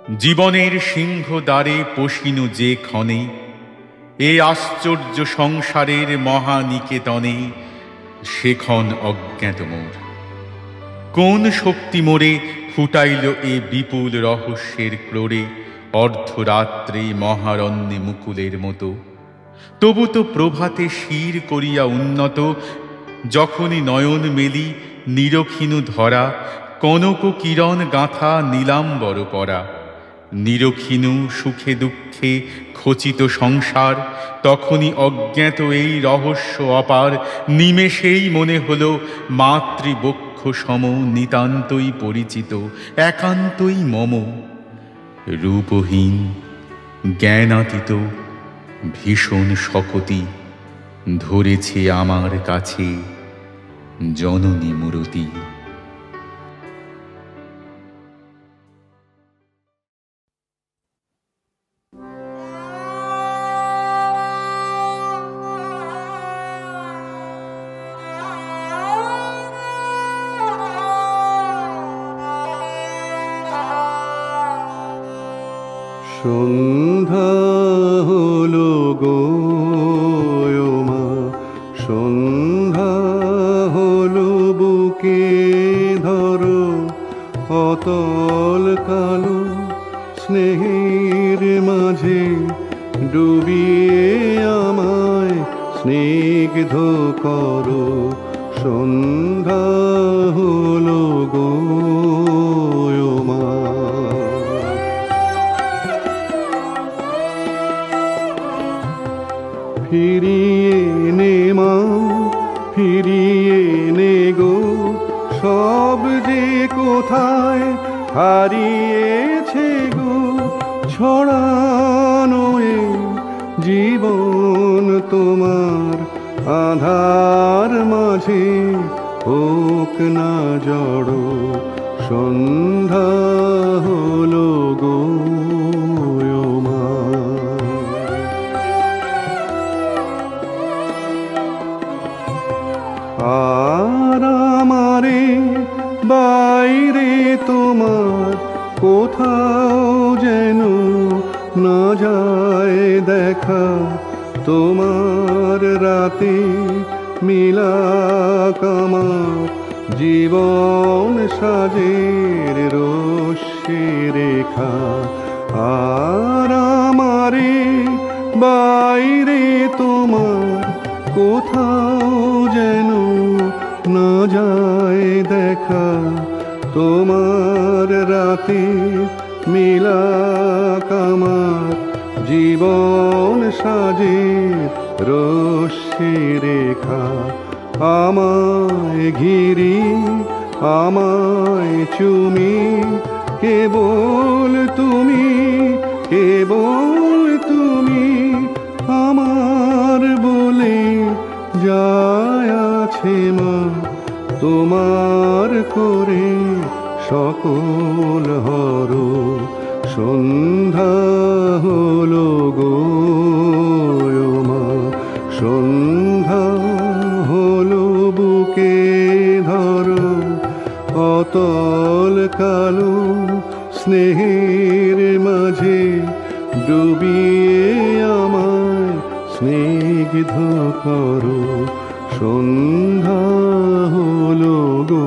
জীবনের সিংহ দ্বারে পশিনু যে ক্ষণে, এ আশ্চর্য সংসারের মহানিকেতনে, সেক্ষণ অজ্ঞাত মোর। কোন শক্তি মোরে ফুটাইল এ বিপুল রহস্যের ক্রোড়ে, অর্ধরাত্রে মহারণ্যে মুকুলের মতো। তবু তো প্রভাতে শির করিয়া উন্নত, যখনই নয়ন মেলি নিরখিনু ধরা, কনক কিরণ গাঁথা নীলাম্বর পরা। নিরখিনু সুখে দুঃখে খচিত সংসার, তখনই অজ্ঞাত এই রহস্য অপার। নিমেষেই মনে হল মাতৃবক্ষ সম, নিতান্তই পরিচিত, একান্তই মম। রূপহীন জ্ঞানাতীত ভীষণ শকতি, ধরেছে আমার কাছে জননী মূরতি। সন্ধ্যা হলো গো মা, সন্ধ্যা হলো বুকে ধরো, অতল কালো স্নেহের মাঝে ডুবিয়ে আমায় স্নিগ্ধ করো। সন্ধ্যা হলো গো মা। ফিরিয়ে নে মা, ফিরিয়ে নে গো, সব যে কোথায় হারিয়েছে গো। ছড়ানো এ জীবন তোমার আধার মাঝে হোক না জড়ো। সন্ধ্যা হলো গো মা। আর আমারে বাইরে তোমার কোথাও যেন না যায় দেখা, তোমার রাতে মিলাক আমার জীবন সাজের রশ্মি রেখা। আর আমারে বাইরে তোমার কোথাও যেন না যায় দেখা, তোমার রাতে মিলাক আমার জীবন সাজের রশ্মি রেখা। আমায় ঘিরি আমায় চুমি, কেবল তুমি, কেবল তুমি আমার বলে যায় আছে মা। তোমার করে সকল হর। সন্ধ্যা হলো গো মা, সন্ধ্যা হলো বুকে ধরো, অতল কালো স্নেহের মাঝে ডুবিয়ে আমায় স্নিগ্ধ করো। সন্ধ্যা হলো গো।